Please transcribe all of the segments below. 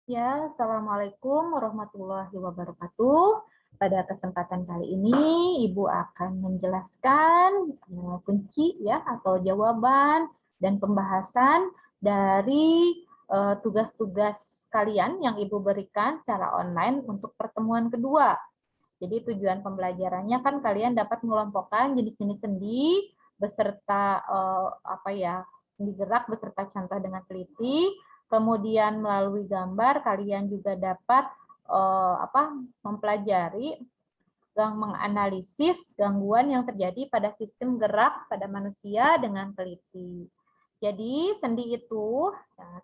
Ya, Assalamualaikum warahmatullahi wabarakatuh. Pada kesempatan kali ini, Ibu akan menjelaskan kunci ya atau jawaban dan pembahasan dari tugas-tugas kalian yang Ibu berikan secara online untuk pertemuan kedua. Jadi tujuan pembelajarannya kan kalian dapat mengelompokkan jenis-jenis sendi beserta sendi gerak beserta contoh dengan teliti. Kemudian melalui gambar kalian juga dapat mempelajari menganalisis gangguan yang terjadi pada sistem gerak pada manusia dengan teliti. Jadi sendi itu,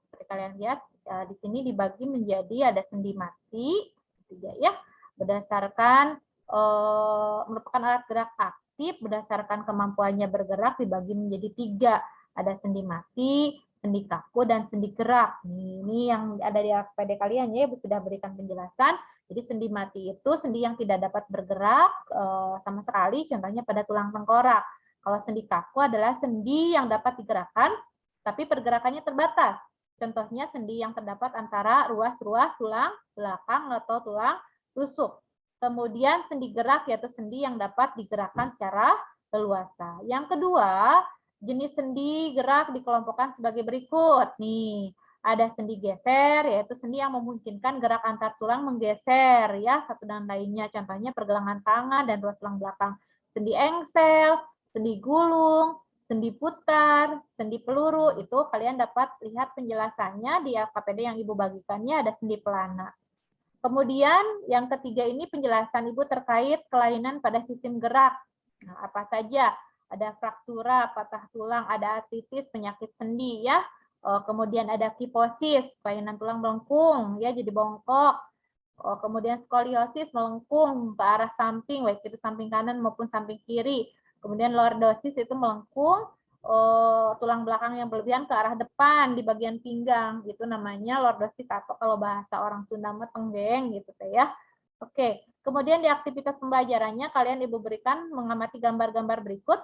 seperti kalian lihat di sini dibagi menjadi ada sendi mati, ya, berdasarkan merupakan alat gerak aktif berdasarkan kemampuannya bergerak dibagi menjadi 3. Ada sendi mati, sendi kaku, dan sendi gerak. Ini yang ada di APD kalian ya, sudah berikan penjelasan. Jadi sendi mati itu sendi yang tidak dapat bergerak sama sekali, contohnya pada tulang tengkorak. Kalau sendi kaku adalah sendi yang dapat digerakkan, tapi pergerakannya terbatas. Contohnya sendi yang terdapat antara ruas-ruas tulang belakang atau tulang rusuk. Kemudian sendi gerak yaitu sendi yang dapat digerakkan secara leluasa. Yang kedua, jenis sendi gerak dikelompokkan sebagai berikut. Nih, ada sendi geser, yaitu sendi yang memungkinkan gerak antar tulang menggeser ya satu dan lainnya. Contohnya pergelangan tangan dan ruas tulang belakang. Sendi engsel, sendi gulung, sendi putar, sendi peluru, itu kalian dapat lihat penjelasannya di KPD yang Ibu bagikannya, ada sendi pelana. Kemudian yang ketiga ini penjelasan Ibu terkait kelainan pada sistem gerak. Nah, apa saja? Ada fraktura, patah tulang, ada artritis, penyakit sendi ya. Kemudian ada kiposis, kelainan tulang melengkung ya jadi bongkok. Kemudian skoliosis melengkung ke arah samping, baik itu samping kanan maupun samping kiri. Kemudian lordosis itu melengkung tulang belakang yang berlebihan ke arah depan di bagian pinggang, itu namanya lordosis atau kalau bahasa orang Sunda mah tenggeng gitu ya. Oke, kemudian di aktivitas pembelajarannya kalian Ibu berikan mengamati gambar-gambar berikut.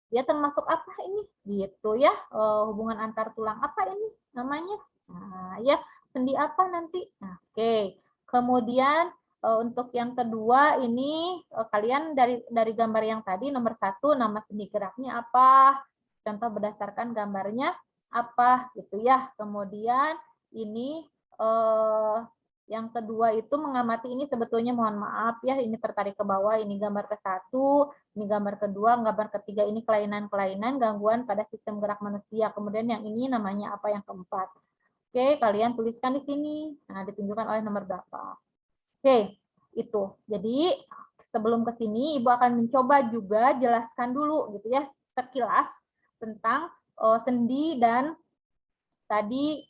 Dia termasuk apa ini? Gitu ya. Hubungan antar tulang apa ini namanya? Nah, ya, sendi apa nanti? Nah, oke. Kemudian untuk yang kedua ini kalian dari gambar yang tadi nomor 1 nama sendi geraknya apa? Contoh berdasarkan gambarnya apa gitu ya. Kemudian ini yang kedua itu mengamati ini sebetulnya mohon maaf ya ini tertarik ke bawah ini gambar ke-1, ini gambar kedua, gambar ketiga ini kelainan-kelainan gangguan pada sistem gerak manusia. Kemudian yang ini namanya apa yang keempat. Oke, kalian tuliskan di sini. Nah, ditunjukkan oleh nomor berapa. Oke, itu. Jadi sebelum ke sini Ibu akan mencoba juga jelaskan dulu gitu ya sekilas tentang sendi dan tadi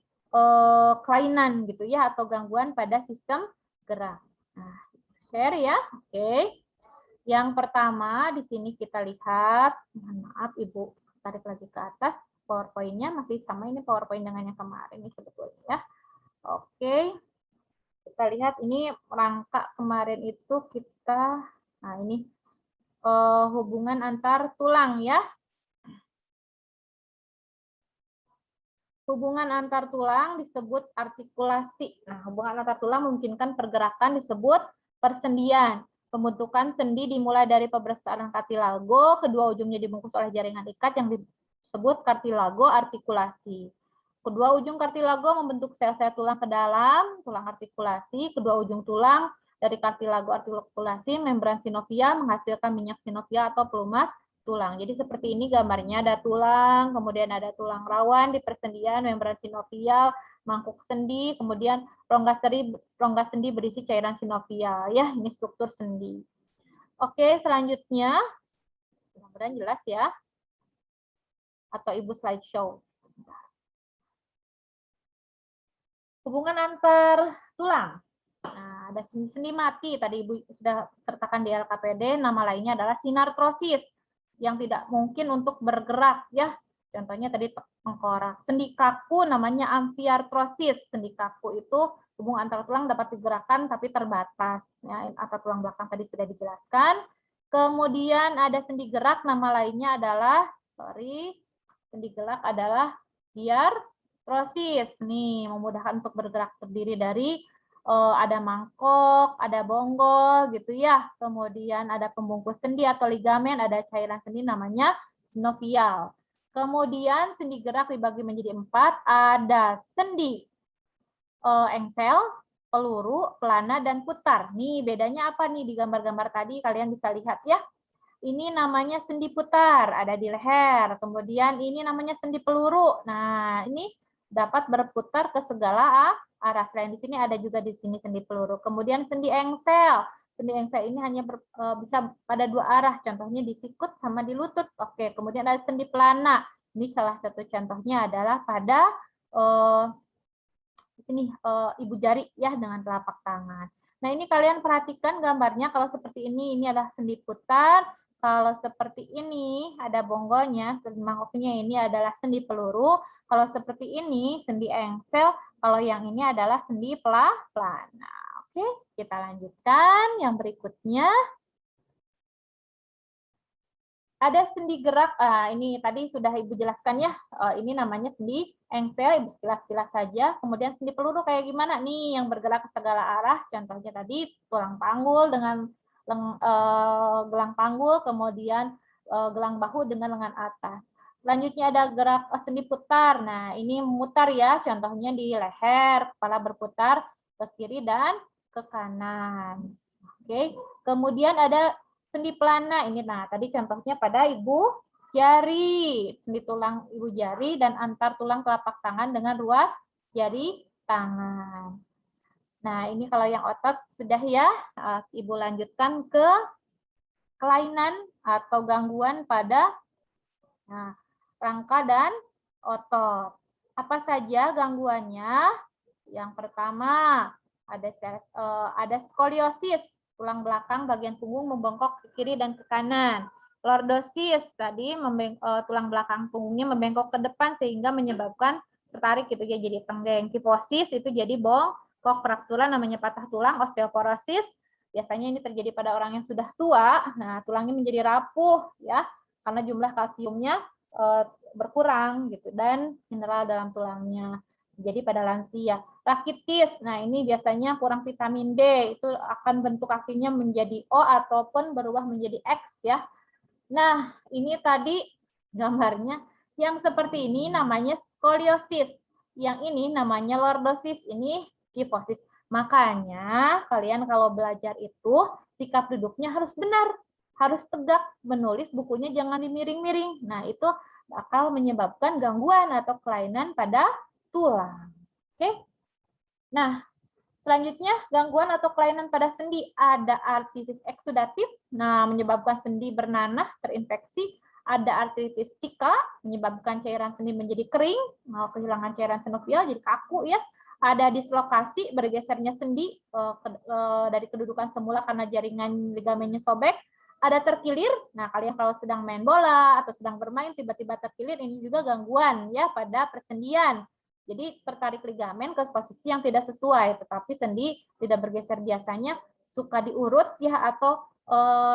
kelainan gitu ya atau gangguan pada sistem gerak. Nah, share ya. Oke. Yang pertama di sini kita lihat, mohon maaf Ibu tarik lagi ke atas, PowerPoint-nya masih sama ini PowerPoint dengan yang kemarin ini sebetulnya ya. Oke. Kita lihat ini rangka kemarin itu kita, nah ini hubungan antar tulang ya. Hubungan antar tulang disebut artikulasi. Nah, hubungan antar tulang memungkinkan pergerakan disebut persendian. Pembentukan sendi dimulai dari pembesaran kartilago, kedua ujungnya dibungkus oleh jaringan ikat yang disebut kartilago artikulasi. Kedua ujung kartilago membentuk sel-sel tulang ke dalam, tulang artikulasi, kedua ujung tulang dari kartilago artikulasi, membran sinovia menghasilkan minyak sinovia atau pelumas tulang. Jadi seperti ini gambarnya, ada tulang, kemudian ada tulang rawan di persendian, membran sinovial, mangkuk sendi, kemudian rongga sendi berisi cairan sinovial. Ya, ini struktur sendi. Oke, selanjutnya, mudah-mudahan jelas ya. Atau Ibu slideshow. Hubungan antar tulang. Nah, ada sendi mati, tadi Ibu sudah sertakan di LKPD, nama lainnya adalah sinartrosis yang tidak mungkin untuk bergerak ya. Contohnya tadi tengkorak. Sendi kaku namanya amfiartrosis. Sendi kaku itu hubungan antar tulang dapat digerakkan tapi terbatas. Ya, antar tulang belakang tadi sudah dijelaskan. Kemudian ada sendi gerak, nama lainnya adalah sendi gerak adalah Prosis nih memudahkan untuk bergerak, terdiri dari ada mangkok, ada bonggol gitu ya. Kemudian ada pembungkus sendi atau ligamen, ada cairan sendi namanya sinovial. Kemudian sendi gerak dibagi menjadi 4, ada sendi engsel, peluru, pelana, dan putar. Nih bedanya apa nih di gambar-gambar tadi kalian bisa lihat ya. Ini namanya sendi putar, ada di leher. Kemudian ini namanya sendi peluru. Nah, ini dapat berputar ke segala arah. Selain di sini ada juga di sini sendi peluru. Kemudian sendi engsel. Sendi engsel ini hanya bisa pada 2 arah. Contohnya di sikut sama di lutut. Oke, kemudian ada sendi pelana. Ini salah satu contohnya adalah pada ini ibu jari ya dengan telapak tangan. Nah, ini kalian perhatikan gambarnya kalau seperti ini adalah sendi putar. Kalau seperti ini ada bonggolnya, sendi mangkoknya ini adalah sendi peluru. Kalau seperti ini sendi engsel, kalau yang ini adalah sendi pelana. Oke, kita lanjutkan yang berikutnya. Ada sendi gerak, ini tadi sudah Ibu jelaskan ya, ini namanya sendi engsel, Ibu sekilas-sekilas saja. Kemudian sendi peluru kayak gimana nih, yang bergerak ke segala arah, contohnya tadi tulang panggul dengan gelang panggul, kemudian gelang bahu dengan lengan atas. Selanjutnya ada gerak sendi putar, nah ini memutar ya, contohnya di leher, kepala berputar ke kiri dan ke kanan. Oke, kemudian ada sendi pelana ini, nah tadi contohnya pada ibu jari, sendi tulang ibu jari dan antar tulang telapak tangan dengan ruas jari tangan. Nah ini kalau yang otot sudah ya, ibu lanjutkan ke kelainan atau gangguan pada rangka dan otot. Apa saja gangguannya? Yang pertama ada skoliosis, tulang belakang bagian punggung membengkok ke kiri dan ke kanan. Lordosis tadi tulang belakang punggungnya membengkok ke depan sehingga menyebabkan tertarik gitu ya jadi tenggeng. Kifosis itu jadi bongkok, fraktura namanya patah tulang. Osteoporosis biasanya ini terjadi pada orang yang sudah tua. Nah, tulangnya menjadi rapuh ya karena jumlah kalsiumnya berkurang gitu dan mineral dalam tulangnya. Jadi pada lansia. Rakitis, nah ini biasanya kurang vitamin D, itu akan bentuk kakinya menjadi O ataupun berubah menjadi X ya. Nah, ini tadi gambarnya yang seperti ini namanya skoliosis. Yang ini namanya lordosis, ini kifosis. Makanya kalian kalau belajar itu sikap duduknya harus benar, harus tegak, menulis bukunya jangan dimiring-miring. Nah, itu bakal menyebabkan gangguan atau kelainan pada tulang. Oke. Nah, selanjutnya gangguan atau kelainan pada sendi, ada artritis eksudatif, nah menyebabkan sendi bernanah, terinfeksi, ada artritis sika, menyebabkan cairan sendi menjadi kering, kehilangan cairan sinovial jadi kaku ya. Ada dislokasi, bergesernya sendi dari kedudukan semula karena jaringan ligamennya sobek. Ada terkilir, nah kalian kalau sedang main bola atau sedang bermain tiba-tiba terkilir, ini juga gangguan ya pada persendian. Jadi tertarik ligamen ke posisi yang tidak sesuai, tetapi sendi tidak bergeser biasanya suka diurut ya atau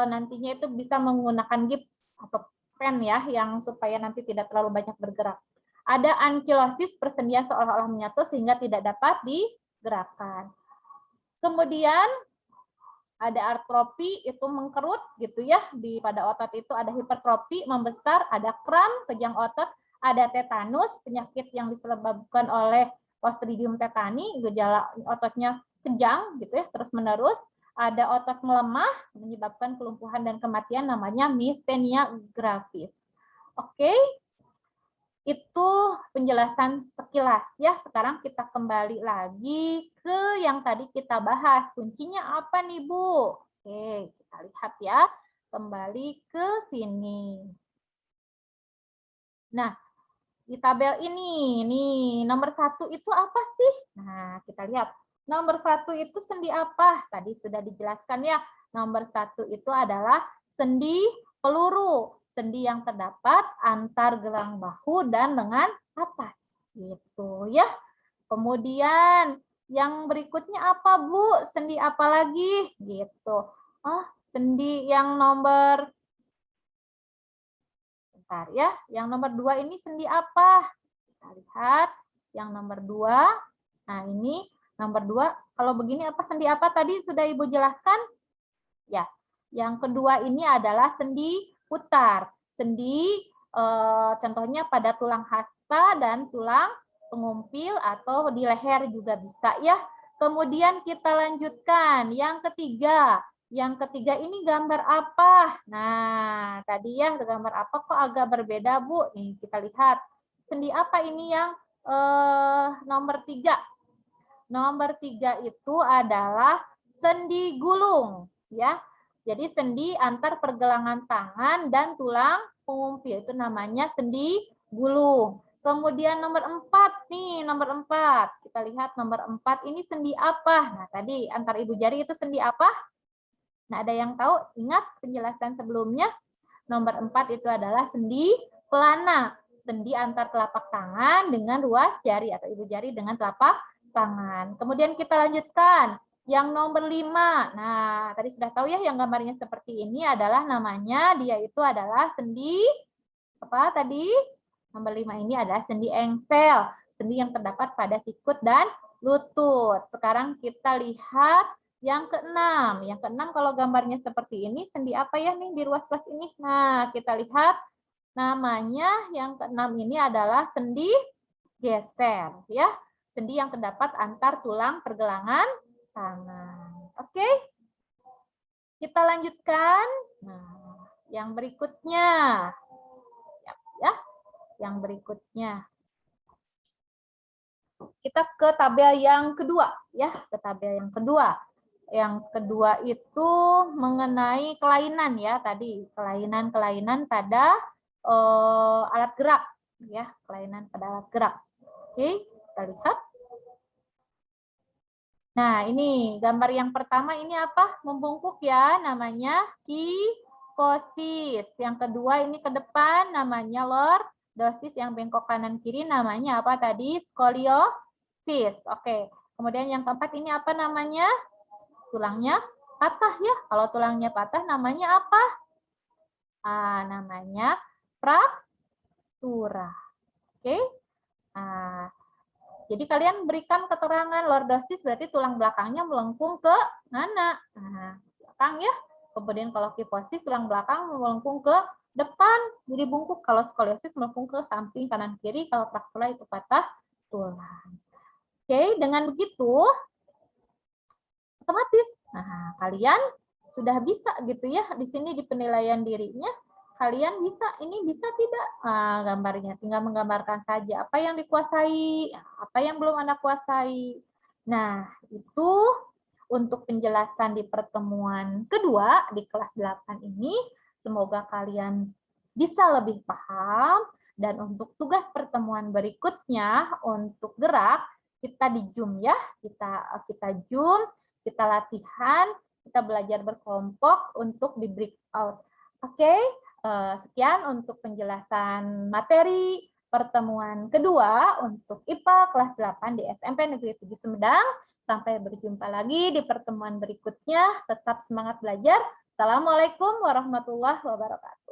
nantinya itu bisa menggunakan gips atau pen ya yang supaya nanti tidak terlalu banyak bergerak. Ada ankilosis, persendian seolah-olah menyatu sehingga tidak dapat digerakkan. Kemudian ada artropi, itu mengkerut gitu ya, pada otot itu ada hipertrofi, membesar, ada kram, kejang otot, ada tetanus, penyakit yang disebabkan oleh Clostridium tetani, gejala ototnya kejang gitu ya, terus-menerus. Ada otot melemah, menyebabkan kelumpuhan dan kematian, namanya miastenia gravis. Oke, itu penjelasan sekilas ya. Sekarang kita kembali lagi ke yang tadi kita bahas. Kuncinya apa nih, Bu? Oke, kita lihat ya. Kembali ke sini. Nah, di tabel ini, nih nomor 1 itu apa sih? Nah, kita lihat. Nomor 1 itu sendi apa? Tadi sudah dijelaskan ya. Nomor 1 itu adalah sendi peluru. Sendi yang terdapat antar gelang bahu dan lengan atas. Gitu ya. Kemudian yang berikutnya apa, Bu? Sendi apa lagi? Gitu. Oh, sendi yang nomor bentar ya. Yang nomor 2 ini sendi apa? Kita lihat. Yang nomor 2, nah ini nomor 2, kalau begini apa sendi apa tadi sudah Ibu jelaskan? Ya, yang kedua ini adalah sendi putar. Sendi contohnya pada tulang hasta dan tulang pengumpil atau di leher juga bisa ya. Kemudian kita lanjutkan yang ketiga. Yang ketiga ini gambar apa? Nah, tadi ya gambar apa kok agak berbeda, Bu? Nih, kita lihat. Sendi apa ini yang nomor 3? Nomor 3 itu adalah sendi gulung, ya. Jadi sendi antar pergelangan tangan dan tulang pengumpil itu namanya sendi gulung. Kemudian nomor 4 nih, nomor 4. Kita lihat nomor 4 ini sendi apa? Nah, tadi antar ibu jari itu sendi apa? Nah, ada yang tahu? Ingat penjelasan sebelumnya? Nomor 4 itu adalah sendi pelana. Sendi antar telapak tangan dengan ruas jari atau ibu jari dengan telapak tangan. Kemudian kita lanjutkan. Yang nomor 5. Nah, tadi sudah tahu ya yang gambarnya seperti ini adalah namanya, dia itu adalah sendi, apa tadi? Nomor 5 ini adalah sendi engsel. Sendi yang terdapat pada sikut dan lutut. Sekarang kita lihat yang keenam. Yang keenam kalau gambarnya seperti ini, sendi apa ya nih di ruas-ruas ini? Nah, kita lihat namanya yang keenam ini adalah sendi geser. Ya, sendi yang terdapat antar tulang pergelangan tangan. Oke, kita lanjutkan. Nah, yang berikutnya. Ya, yang berikutnya. Kita ke tabel yang kedua. Ya, ke tabel yang kedua. Yang kedua itu mengenai kelainan ya tadi, kelainan pada alat gerak ya, kelainan pada alat gerak. Oke, kita lihat. Nah, ini gambar yang pertama ini apa? Membungkuk ya, namanya kyphosis. Yang kedua ini ke depan namanya lordosis, yang bengkok kanan kiri namanya apa tadi? Skoliosis. Oke. Kemudian yang keempat ini apa namanya? Tulangnya patah ya. Kalau tulangnya patah namanya apa? Namanya fraktura. Oke. Jadi kalian berikan keterangan lordosis berarti tulang belakangnya melengkung ke mana? Belakang ya. Kemudian kalau kyphosis tulang belakang melengkung ke depan, jadi bungkuk. Kalau skoliosis melengkung ke samping kanan kiri. Kalau fraktura itu patah tulang. Oke, dengan begitu otomatis kalian sudah bisa gitu ya di sini di penilaian dirinya kalian bisa ini bisa tidak gambarnya tinggal menggambarkan saja apa yang dikuasai apa yang belum Anda kuasai. Nah itu untuk penjelasan di pertemuan kedua di kelas 8 ini semoga kalian bisa lebih paham dan untuk tugas pertemuan berikutnya untuk gerak kita di Zoom ya kita Zoom. Kita latihan, kita belajar berkelompok untuk di breakout. Oke, sekian untuk penjelasan materi pertemuan kedua untuk IPA kelas 8 di SMP Negeri 7 Sumedang. Sampai berjumpa lagi di pertemuan berikutnya. Tetap semangat belajar. Assalamualaikum warahmatullahi wabarakatuh.